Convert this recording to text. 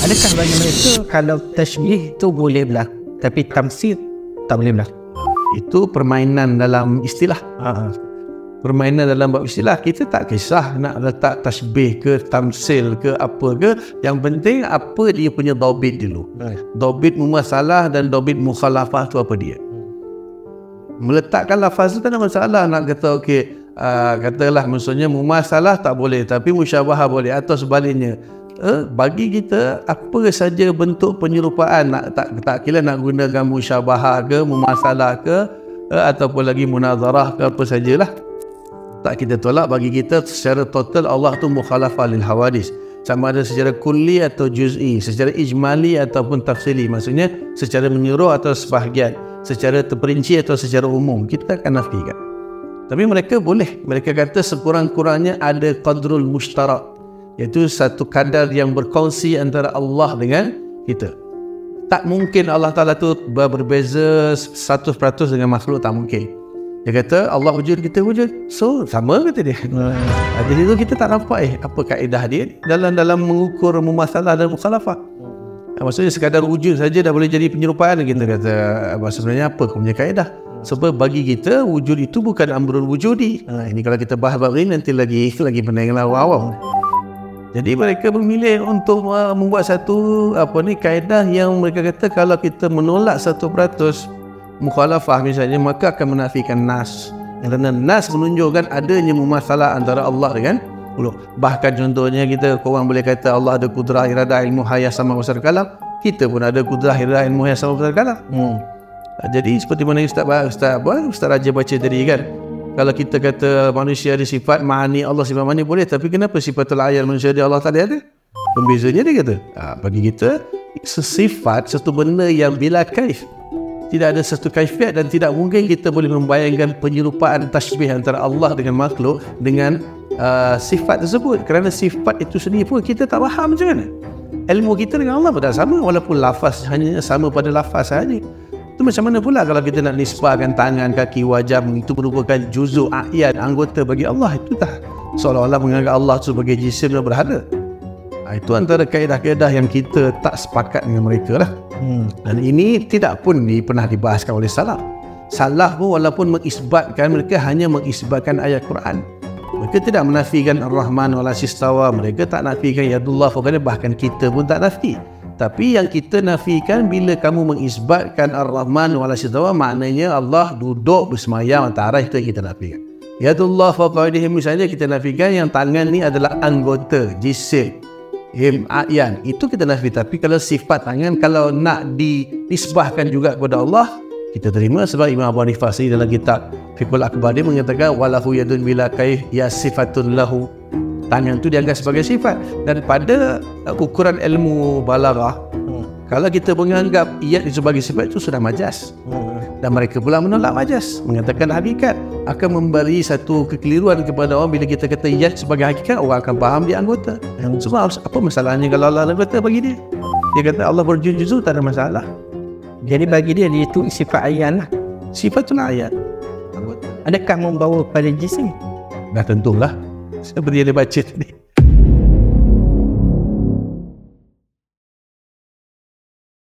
Adakah bagi mereka kalau tashbih tu boleh berlaku tapi tamsil tak boleh berlaku? Itu permainan dalam istilah. Permainan dalam bab istilah, kita tak kisah nak letak tashbih ke tamsil ke apa ke, yang penting apa dia punya dhabit dulu. Dhabit mumasalah dan dhabit mukhalafah tu apa dia. Meletakkan lafaz tu tak ada masalah. Nak kata okey, katalah maksudnya mumasalah tak boleh tapi musyabahah boleh, atau sebaliknya. Bagi kita apa saja bentuk penyerupaan, tak kira nak gunakan musyabahah ke, mumasalah ke, ataupun lagi munazarah ke, apa sajalah, tak kita tolak. Bagi kita secara total Allah tu mukhalafah lil hawadis, sama ada secara kulli atau juz'i, secara ijmali ataupun tafsili, maksudnya secara menyeluruh atau sebahagian, secara terperinci atau secara umum, kita akan nafikan. Tapi mereka boleh, mereka kata sekurang-kurangnya ada qadrul mushtarak, iaitu satu kadar yang berkongsi antara Allah dengan kita. Tak mungkin Allah Ta'ala tu berbeza 100% dengan makhluk, tak mungkin. Dia kata Allah wujud, kita wujud, so sama kata dia. Jadi tu kita tak nampak apa kaedah dia dalam mengukur mumasalah dan mukhalafah. Maksudnya sekadar wujud saja dah boleh jadi penyerupaan. Kita kata sebenarnya apa kau punya kaedah? Sebab bagi kita wujud itu bukan amrul wujudi. Ini kalau kita bahas bab ini nanti lagi pening lah, wow. Jadi mereka memilih untuk membuat satu kaedah yang mereka kata kalau kita menolak 1% mukhalafah misalnya, maka akan menafikan nas. Kerana nas menunjukkan adanya mumasalah antara Allah dengan makhluk. Bahkan contohnya korang boleh kata Allah ada kudrah, iradah, ilmu, hayah sama besar kalam. Kita pun ada kudrah, iradah, ilmu, hayah sama besar kalam. Jadi seperti mana Ustaz Raja baca tadi kan, kalau kita kata manusia ada sifat ma'ani, Allah sifat ma'ani boleh, tapi kenapa sifatul ayat manusia dia Allah tak ada? Pembezanya dia kata, bagi kita sesifat satu benda yang bila kaif, tidak ada satu kaifiat, dan tidak mungkin kita boleh membayangkan penyerupaan tashbih antara Allah dengan makhluk dengan sifat tersebut, kerana sifat itu sendiri pun kita tak faham macam mana. Ilmu kita dengan Allah pun tak sama, walaupun lafaz hanya sama pada lafaz sahaja. Itu macam mana pula kalau kita nak nisbahkan tangan, kaki, wajah, itu merupakan juzuk, a'yan, anggota bagi Allah. Itu tak seolah-olah menganggap Allah itu sebagai jisim dan berhala. Itu antara kaedah-kaedah yang kita tak sepakat dengan mereka lah. Dan ini tidak pun pernah dibahaskan oleh salaf. Salaf pun walaupun mengisbatkan, mereka hanya mengisbatkan ayat Quran. Mereka tidak menafikan Ar-Rahman wal Istawa, mereka tak nafikan Yadullah fawqana, bahkan kita pun tak nafi. Tapi yang kita nafikan, bila kamu mengisbatkan Ar-Rahman wal Istawa, maknanya Allah duduk bersemayam atas arasy, itu yang kita nafikan. Yadullah fawqa aydihim, misalnya kita nafikan yang tangan ni adalah anggota, jisim, a'yan, itu kita nafi. Tapi kalau sifat tangan, kalau nak dinisbahkan juga kepada Allah, kita terima. Sebab Imam Abu Hanifah dalam kitab Fiqhul Akbar dia mengatakan walahu yadun bila kaif ya sifatun lahu, tangan tu dianggap sebagai sifat. Dan pada ukuran ilmu balaghah, kalau kita menganggap iyat sebagai sifat, itu sudah majas. Dan mereka pula menolak majas, mengatakan hakikat. Akan memberi satu kekeliruan kepada orang bila kita kata iyat sebagai hakikat, orang akan faham dia anggota. Sebab apa masalahnya kalau Allah anggota bagi dia? Dia kata Allah berjuzu, tak ada masalah. Jadi bagi dia itu sifat ayan lah. Sifatul ayat. Adakah membawa pada jisim? Dah tentulah, seperti yang dia baca tadi.